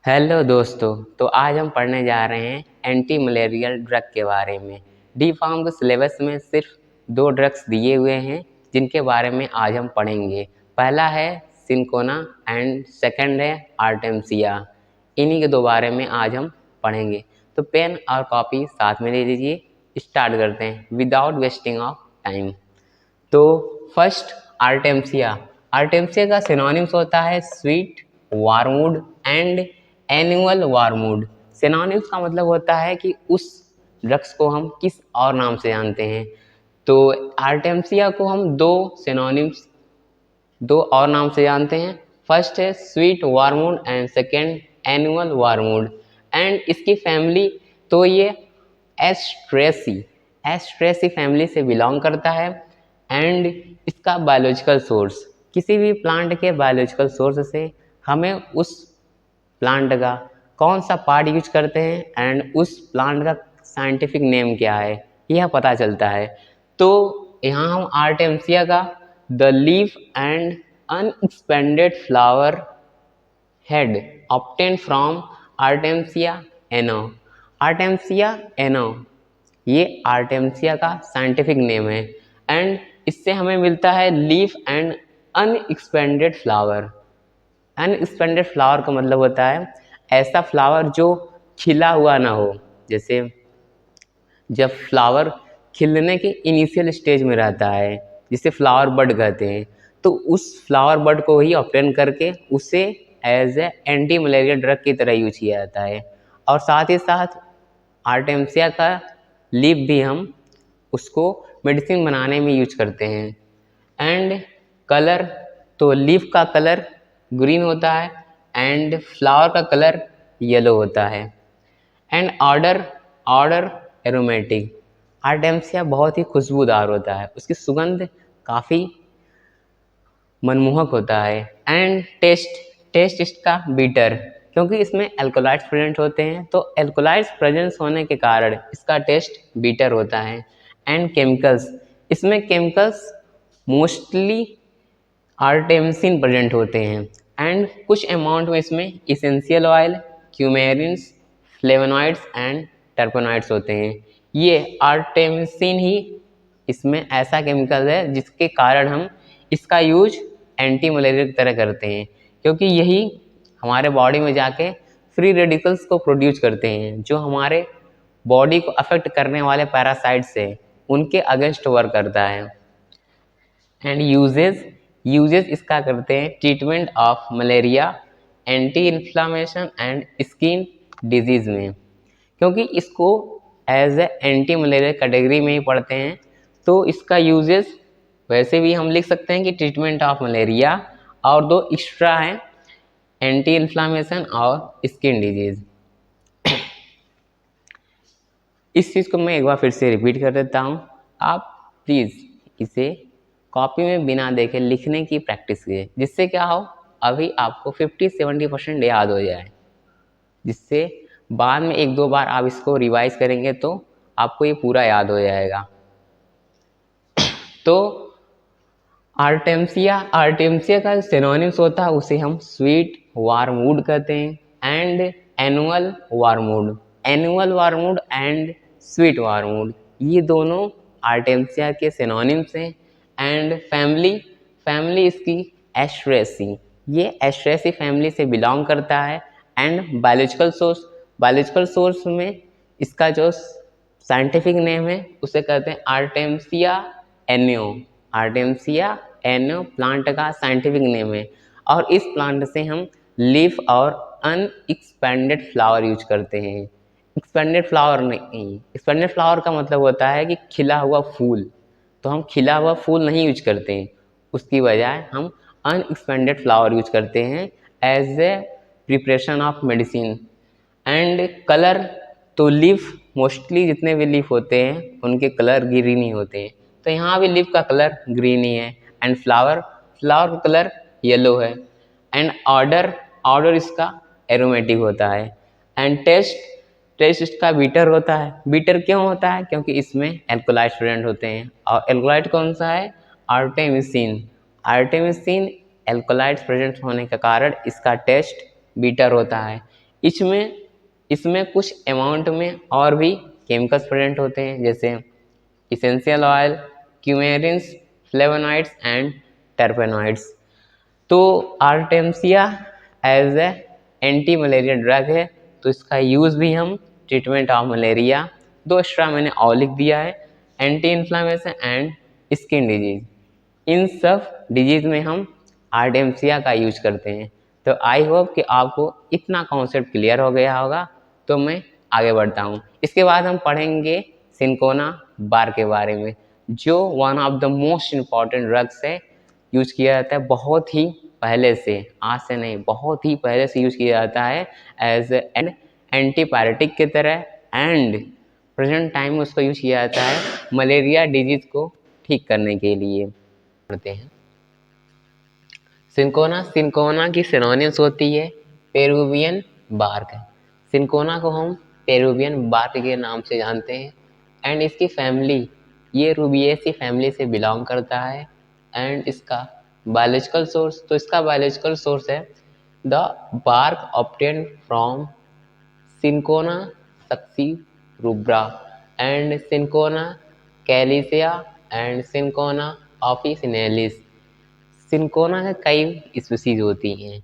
Hello दोस्तों। तो आज हम पढ़ने जा रहे हैं एंटी मलेरियल ड्रग के बारे में। डी फार्म के सिलेबस में सिर्फ 2 ड्रग्स दिए हुए हैं जिनके बारे में आज हम पढ़ेंगे। पहला है सिंकोना एंड सेकंड है आर्टेमसिया। इन्हीं के 2 बारे में आज हम पढ़ेंगे। तो पेन और कॉपी साथ में ले लीजिए। स्टार्ट करते हैं विदाउट वेस्टिंग ऑफ टाइम। तो फर्स्ट आर्टेमसिया। आर्टेमसिया का सिनोनिम्स होता है sweet wormwood and annual वार्मवुड। Synonyms का मतलब होता है कि उस ड्रग्स को हम किस और नाम से जानते हैं। तो आर्टेमसिया को हम दो और नाम से जानते हैं। फर्स्ट है sweet wormwood and second annual wormwood. And इसकी फैमिली तो ये एस्ट्रेसी फैमिली से बिलोंग करता है। एंड इसका बायोलॉजिकल सोर्स, किसी भी प्लांट के बायोलॉजिकल सोर्स से हमें उस प्लांट का कौन सा पार्ट यूज करते हैं एंड उस प्लांट का साइंटिफिक नेम क्या है यह पता चलता है। तो यहाँ हम आर्टेमसिया का the leaf and unexpanded flower head obtain from Artemisia annua. Artemisia annua ये आर्टेमसिया का साइंटिफिक नेम है। एंड इससे हमें मिलता है leaf and unexpanded flower. Unexpanded flower का मतलब होता है ऐसा फ्लावर जो खिला हुआ ना हो। जैसे जब फ्लावर खिलने के इनिशियल स्टेज में रहता है जिसे फ्लावर बड कहते हैं, तो उस फ्लावर बड को ही ऑब्टेन करके उसे as a anti malaria drug की तरह यूज किया जाता है। और साथ ही साथ आर्टेमसिया का लीफ भी हम उसको मेडिसिन बनाने में यूज करते हैं। एंड कलर, तो लीफ का कलर ग्रीन होता है एंड फ्लावर का कलर येलो होता है। And order aromatic. आर्टेमसिया बहुत ही खुशबूदार होता है, उसकी सुगंध काफ़ी मनमोहक होता है। एंड टेस्ट इसका बीटर, क्योंकि इसमें एल्कोलाइड्स प्रेजेंट होते हैं तो एल्कोलाइड्स प्रेजेंस होने के कारण इसका टेस्ट बीटर होता है। एंड केमिकल्स, इसमें केमिकल्स मोस्टली आर्टेमसिन प्रेजेंट होते हैं। एंड कुछ अमाउंट में इसमें essential oil, coumarins, flavonoids and terpenoids होते हैं। ये आर्टेमसिन ही इसमें ऐसा केमिकल है जिसके कारण हम इसका यूज एंटी मलेरिया की तरह करते हैं, क्योंकि यही हमारे बॉडी में जाके फ्री रेडिकल्स को प्रोड्यूस करते हैं जो हमारे बॉडी को अफेक्ट करने वाले पैरासाइट्स से उनके अगेंस्ट वर्क करता है। एंड यूजेस इसका करते हैं treatment of malaria, anti inflammation and skin disease में, क्योंकि इसको as a anti malaria category में ही पढ़ते हैं। तो इसका यूजेस वैसे भी हम लिख सकते हैं कि ट्रीटमेंट ऑफ मलेरिया, और 2 एक्स्ट्रा हैं एंटी इन्फ्लामेशन और स्किन डिजीज। इस चीज़ को मैं एक बार फिर से रिपीट कर देता हूँ। आप प्लीज़ इसे कॉपी में बिना देखे लिखने की प्रैक्टिस कीजिए, जिससे क्या हो अभी आपको 50-70% याद हो जाए, जिससे बाद में 1-2 बार आप इसको रिवाइज करेंगे तो आपको ये पूरा याद हो जाएगा। तो आर्टेमसिया का सिनोनिम्स होता है उसे हम स्वीट वार्मवुड कहते हैं and annual wormwood and sweet वार्मवुड, ये दोनों आर्टेमसिया के सिनोनिम्स हैं। एंड फैमिली इसकी एस्ट्रेसी, ये एस्ट्रेसी फैमिली से बिलोंग करता है। एंड बायोलॉजिकल सोर्स में इसका जो साइंटिफिक नेम है उसे कहते हैं आर्टेमसिया एनो प्लांट का साइंटिफिक नेम है। और इस प्लांट से हम लीफ और अनएक्सपेंडेड फ्लावर यूज करते हैं। एक्सपेंडेड फ्लावर नहीं, एक्सपेंडेड फ्लावर का मतलब होता है कि खिला हुआ फूल, तो हम खिला हुआ फूल नहीं यूज करते हैं, उसकी बजाय हम अनएक्सपेंडेड फ्लावर यूज करते हैं as a preparation of medicine. And colour, तो लीफ मोस्टली जितने भी लीफ होते हैं उनके कलर ग्रीन ही होते हैं, तो यहाँ भी लीफ का कलर ग्रीन ही है। एंड फ्लावर का कलर येलो है। एंड ऑर्डर इसका एरोमेटिक होता है। एंड टेस्ट इसका बीटर होता है। बीटर क्यों होता है? क्योंकि इसमें एल्कोलाइड्स प्रेजेंट होते हैं, और एल्कोलाइड कौन सा है? आर्टेमिसिन एल्कोलाइड्स प्रेजेंट होने के कारण इसका टेस्ट बीटर होता है। इसमें इसमें कुछ अमाउंट में और भी केमिकल्स प्रेजेंट होते हैं, जैसे essential oil, coumarins, flavonoids and terpenoids. तो Artemisia as a anti malaria drug है, तो इसका यूज़ भी हम ट्रीटमेंट ऑफ मलेरिया, 2 एक्स्ट्रा मैंने और लिख दिया है, anti inflammation and skin disease, इन सब डिजीज में हम आर्टेमिसिया का यूज करते हैं। तो आई होप कि आपको इतना कॉन्सेप्ट क्लियर हो गया होगा। तो मैं आगे बढ़ता हूँ। इसके बाद हम पढ़ेंगे सिंकोना बार के बारे में, जो one of the most important drugs है, यूज किया जाता है बहुत ही पहले से, आज से नहीं, बहुत ही पहले से यूज किया जाता है एज एन एंटीपायरेटिक की तरह, एंड प्रेजेंट टाइम में उसको यूज किया जाता है मलेरिया डिजीज को ठीक करने के लिए। पढ़ते हैं सिंकोना। सिंकोना की सिनोनिम्स होती है पेरुवियन बार्क। सिंकोना को हम पेरुवियन बार्क के नाम से जानते हैं, एंड इसकी फैमिली ये रूबिएसी फैमिली से बिलोंग करता है। एंड इसका बायोलॉजिकल सोर्स, तो इसका बायोलॉजिकल सोर्स है the bark obtained from Cinchona succirubra and Cinchona calisaya and Cinchona officinalis. Cinchona के कई स्पीसीज होती हैं।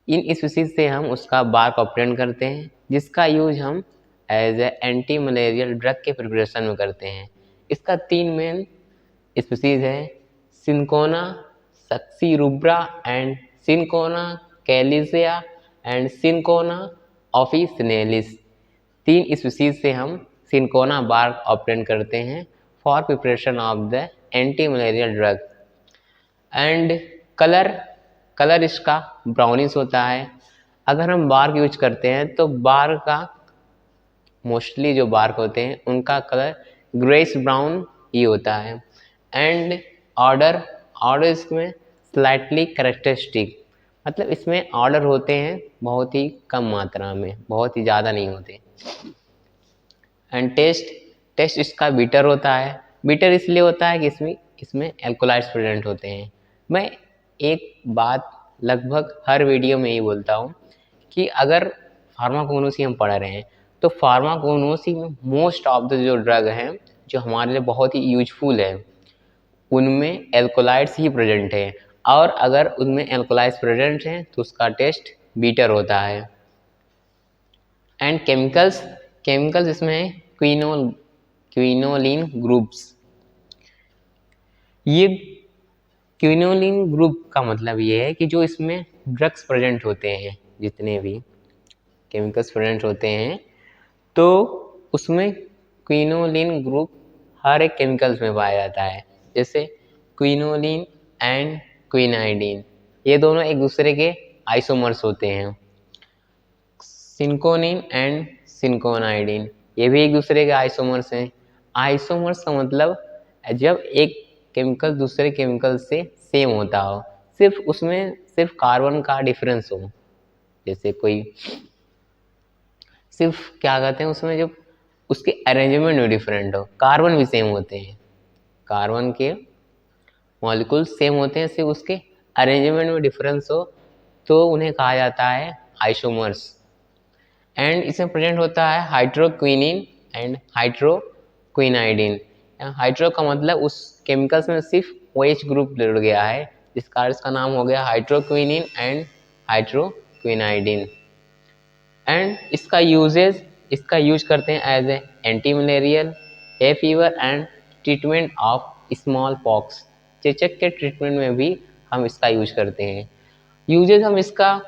इन स्पीसीज से हम उसका बार्क ऑब्टेन करते हैं, जिसका यूज हम as a anti malarial drug के प्रिपरेशन में करते हैं। इसका 3 मेन स्पीसीज है, Cinchona succirubra and Cinchona calisaya and Cinchona officinalis. 3 species से हम सिंकोना बार्क ऑब्टेन करते हैं for preparation of the anti malarial drug. And colour इसका ब्राउनिश होता है। अगर हम बार्क यूज करते हैं तो बार्क का मोस्टली जो बार्क होते हैं उनका कलर ग्रेस ब्राउन ही होता है। एंड ऑर्डर इसमें स्लाइटली कैरेक्टरिस्टिक, मतलब इसमें ऑर्डर होते हैं बहुत ही कम मात्रा में, बहुत ही ज़्यादा नहीं होते। एंड टेस्ट इसका बीटर होता है। बीटर इसलिए होता है कि इसमें एल्कोलाइड्स प्रेजेंट होते हैं। मैं एक बात लगभग हर वीडियो में ही बोलता हूँ कि अगर फार्माकोनोसी हम पढ़ रहे हैं तो फार्माकोनोसी में मोस्ट ऑफ द जो ड्रग हैं जो हमारे लिए बहुत ही यूजफुल है, उनमें एल्कोलाइड्स ही प्रेजेंट है, और अगर उनमें एल्कोलाइड्स प्रेजेंट हैं तो उसका टेस्ट बीटर होता है। एंड केमिकल्स इसमें क्विनोलिन ग्रुप्स। ये क्विनोलिन ग्रुप का मतलब ये है कि जो इसमें ड्रग्स प्रेजेंट होते हैं, जितने भी केमिकल्स प्रेजेंट होते हैं, तो उसमें क्विनोलिन ग्रुप हर एक केमिकल्स में पाया जाता है। जैसे क्विनोलिन एंड क्विनाइडिन, ये दोनों एक दूसरे के आइसोमर्स होते हैं। सिंकोनिन एंड सिंकोनाइडिन, ये भी एक दूसरे के आइसोमर्स हैं। आइसोमर्स का मतलब जब एक केमिकल दूसरे केमिकल से सेम होता हो, सिर्फ उसमें सिर्फ कार्बन का डिफरेंस हो। जैसे कोई सिर्फ क्या कहते हैं उसमें जब उसके अरेंजमेंट में डिफरेंट हो, कार्बन भी सेम होते हैं, कार्बन के मॉलिक्यूल सेम होते हैं, सिर्फ उसके अरेंजमेंट में डिफरेंस हो तो उन्हें कहा जाता है आइसोमर्स। एंड इसमें प्रेजेंट होता है हाइड्रोक्विनिन एंड हाइड्रोक्विनाइडिन। हाइड्रो का मतलब उस केमिकल्स में सिर्फ OH ग्रुप जुड़ गया है, इसका नाम हो गया हाइड्रोक्विनिन एंड हाइड्रोक्विनाइडिन। एंड इसका यूज करते हैं as a anti malarial, hay fever and treatment of smallpox. चेचक के ट्रीटमेंट में भी हम इसका यूज करते हैं। यूजेज हम इसका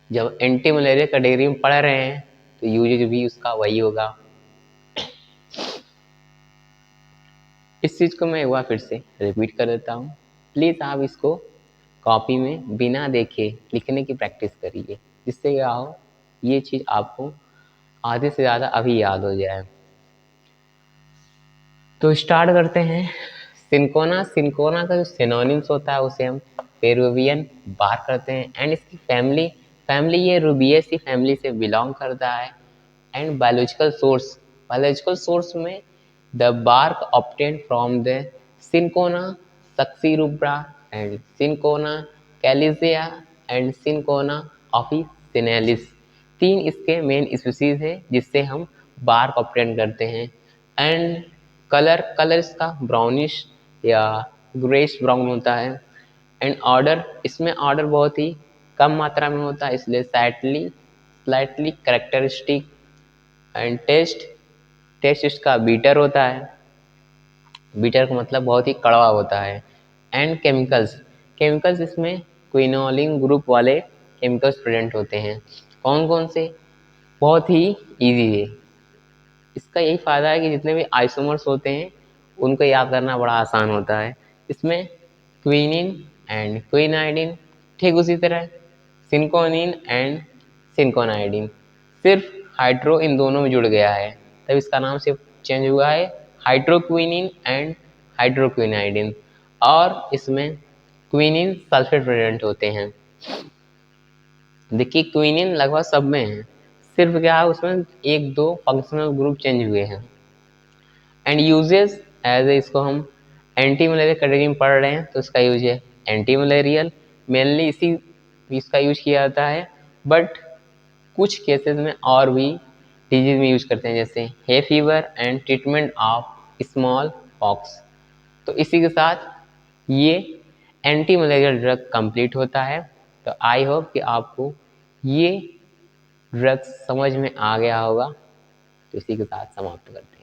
जब एंटी मलेरिया कैटेगरी में पढ़ रहे हैं तो यूजेज भी उसका वही होगा। इस चीज़ को मैं एक बार फिर से रिपीट कर देता हूँ। प्लीज़ आप इसको कॉपी में बिना देखे लिखने की प्रैक्टिस करिए, जिससे क्या हो ये चीज़ आपको आधे से ज़्यादा अभी याद हो जाए। तो स्टार्ट करते हैं। सिंकोना का जो सिनोनिम्स होता है उसे हम पेरुवियन बार करते हैं। एंड इसकी फैमिली ये रूबिएसी फैमिली से बिलोंग करता है। एंड बायोलॉजिकल सोर्स में the bark obtained from the Cinchona succirubra and Cinchona calisaya and Cinchona officinalis. सिनेलिस। 3 इसके मेन स्पीसीज है जिससे हम बार को ऑब्टेन करते हैं। एंड कलर इसका ब्राउनिश या ग्रेश ब्राउन होता है। एंड ऑर्डर, इसमें ऑर्डर बहुत ही कम मात्रा में होता है, इसलिए स्लाइटली कैरेक्टरिस्टिक। एंड टेस्ट इसका बीटर होता है। बीटर का मतलब बहुत ही कड़वा होता है। एंड केमिकल्स इसमें क्विनोलिन ग्रुप वाले केमिकल्स प्रेजेंट होते हैं। कौन कौन से? बहुत ही इजी है। इसका यही फ़ायदा है कि जितने भी आइसोमर्स होते हैं उनको याद करना बड़ा आसान होता है। इसमें क्विनिन एंड क्विनाइडिन, ठीक उसी तरह सिंकोनिन एंड सिंकोनाइडिन, सिर्फ हाइड्रो इन दोनों में जुड़ गया है, तब इसका नाम सिर्फ चेंज हुआ है हाइड्रोक्विनिन एंड हाइड्रोक्विनाइडिन। और इसमें क्विनिन सल्फेट प्रेजेंट होते हैं। देखिए क्विनिन लगभग सब में है, सिर्फ क्या है उसमें एक दो फंक्शनल ग्रुप चेंज हुए हैं। एंड यूजेस एज ए, इसको हम एंटी मलेरिया कैटेगरी में पढ़ रहे हैं तो इसका यूज है एंटी मलेरियल, मेनली इसका यूज किया जाता है। बट कुछ केसेस में और भी डिजीज में यूज करते हैं, जैसे हे fever and treatment of small pox. तो इसी के साथ ये एंटी मलेरियल ड्रग कंप्लीट होता है। तो आई होप कि आपको ये ड्रग समझ में आ गया होगा। तो इसी के साथ समाप्त करते हैं।